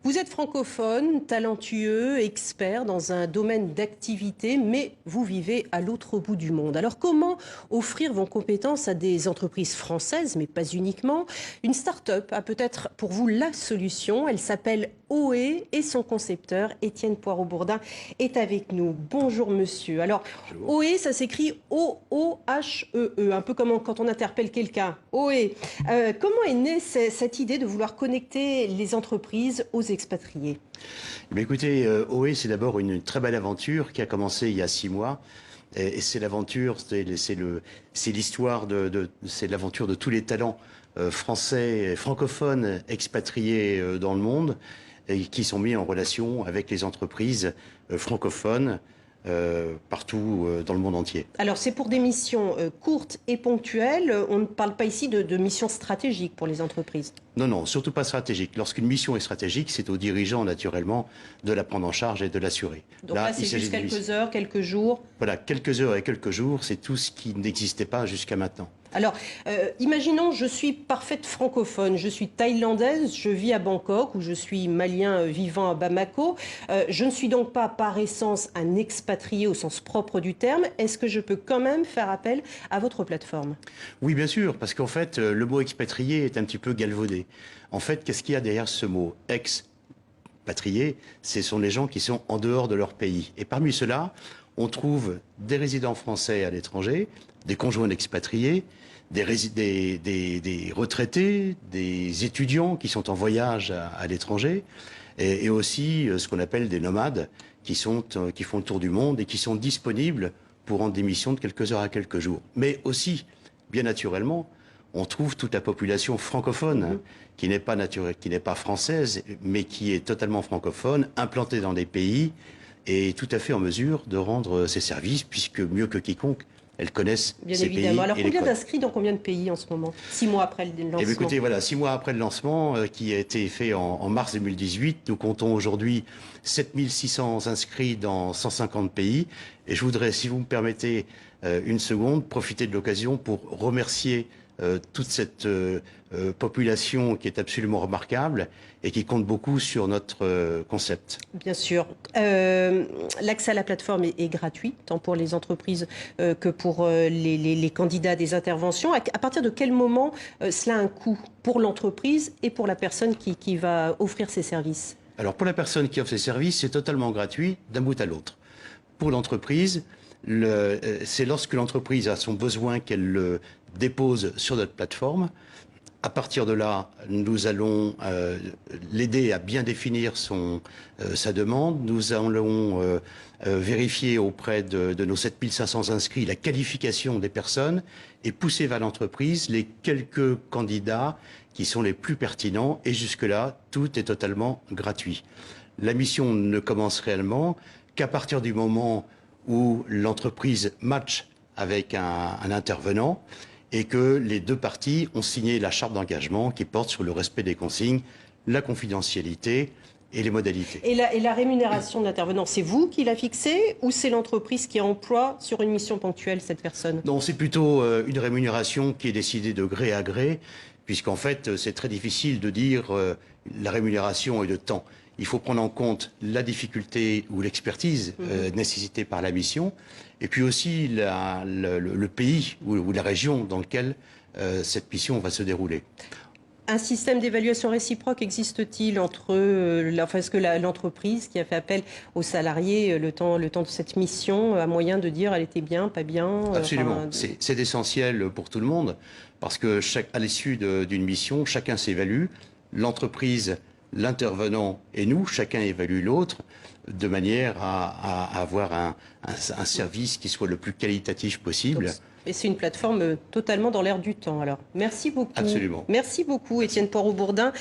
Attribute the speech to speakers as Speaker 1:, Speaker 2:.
Speaker 1: Vous êtes francophone, talentueux, expert dans un domaine d'activité, mais vous vivez à l'autre bout du monde. Alors comment offrir vos compétences à des entreprises françaises, mais pas uniquement? Une start-up a peut-être pour vous la solution. Elle s'appelle OE et son concepteur, Étienne Poirot-Bourdin, est avec nous. Bonjour monsieur. Alors,
Speaker 2: Bonjour.
Speaker 1: OE, ça s'écrit O-O-H-E-E, un peu comme quand on interpelle quelqu'un. OE. Comment est née cette idée de vouloir connecter les entreprises aux expatriés?
Speaker 2: Écoutez, OE, c'est d'abord une très belle aventure qui a commencé il y a 6 mois. Et c'est l'aventure, c'est l'histoire c'est l'aventure de tous les talents français, francophones, expatriés dans le monde, et qui sont mis en relation avec les entreprises francophones partout dans le monde entier.
Speaker 1: Alors, c'est pour des missions courtes et ponctuelles. On ne parle pas ici de missions stratégiques pour les entreprises.
Speaker 2: Non, non, surtout pas stratégique. Lorsqu'une mission est stratégique, c'est aux dirigeants, naturellement, de la prendre en charge et de l'assurer.
Speaker 1: Donc là, c'est juste quelques heures, quelques jours.
Speaker 2: Voilà, quelques heures et quelques jours, c'est tout ce qui n'existait pas jusqu'à maintenant.
Speaker 1: Alors, imaginons, je suis parfaite francophone, je suis thaïlandaise, je vis à Bangkok ou je suis malien vivant à Bamako. Je ne suis donc pas par essence un expatrié au sens propre du terme. Est-ce que je peux quand même faire appel à votre plateforme?
Speaker 2: Oui, bien sûr, parce qu'en fait, le mot expatrié est un petit peu galvaudé. En fait, qu'est-ce qu'il y a derrière ce mot? Expatriés, ce sont les gens qui sont en dehors de leur pays. Et parmi ceux-là, on trouve des résidents français à l'étranger, des conjoints d'expatriés, des retraités, des étudiants qui sont en voyage à l'étranger, et aussi ce qu'on appelle des nomades qui font le tour du monde et qui sont disponibles pour rendre des missions de quelques heures à quelques jours. Mais aussi, bien naturellement, on trouve toute la population francophone qui n'est pas française, mais qui est totalement francophone, implantée dans des pays et tout à fait en mesure de rendre ses services, puisque mieux que quiconque, elles connaissent
Speaker 1: Bien
Speaker 2: ces
Speaker 1: évidemment.
Speaker 2: pays.
Speaker 1: Alors,
Speaker 2: et
Speaker 1: combien d'inscrits dans combien de pays en ce moment? 6 mois après le lancement.
Speaker 2: Eh bien, écoutez, voilà, 6 mois après le lancement, qui a été fait en mars 2018, nous comptons aujourd'hui 7600 inscrits dans 150 pays. Et je voudrais, si vous me permettez une seconde, profiter de l'occasion pour remercier toute cette population qui est absolument remarquable et qui compte beaucoup sur notre concept.
Speaker 1: Bien sûr. L'accès à la plateforme est gratuit, tant pour les entreprises que pour les candidats des interventions. À partir de quel moment cela a un coût pour l'entreprise et pour la personne qui va offrir ses services?
Speaker 2: Alors pour la personne qui offre ses services, c'est totalement gratuit d'un bout à l'autre. Pour l'entreprise, c'est lorsque l'entreprise a son besoin qu'elle le dépose sur notre plateforme. À partir de là, nous allons l'aider à bien définir sa demande. Nous allons vérifier auprès de nos 7500 inscrits la qualification des personnes et pousser vers l'entreprise les quelques candidats qui sont les plus pertinents. Et jusque-là, tout est totalement gratuit. La mission ne commence réellement qu'à partir du moment où l'entreprise match avec un intervenant et que les deux parties ont signé la charte d'engagement qui porte sur le respect des consignes, la confidentialité et les modalités.
Speaker 1: Et la rémunération de l'intervenant, c'est vous qui la fixez ou c'est l'entreprise qui emploie sur une mission ponctuelle cette personne?
Speaker 2: Non, c'est plutôt une rémunération qui est décidée de gré à gré, puisqu'en fait, c'est très difficile de dire la rémunération et le temps. Il faut prendre en compte la difficulté ou l'expertise nécessitée par la mission, et puis aussi le pays ou la région dans lequel cette mission va se dérouler.
Speaker 1: Un système d'évaluation réciproque existe-t-il entre est-ce que l'entreprise qui a fait appel aux salariés le temps de cette mission a moyen de dire elle était bien, pas bien?
Speaker 2: Absolument, c'est essentiel pour tout le monde parce que à l'issue d'une mission, chacun s'évalue, l'entreprise, l'intervenant et nous, chacun évalue l'autre de manière à avoir un service qui soit le plus qualitatif possible.
Speaker 1: Et c'est une plateforme totalement dans l'air du temps. Alors, merci beaucoup.
Speaker 2: Absolument.
Speaker 1: Merci beaucoup, Étienne Poirot-Bourdin.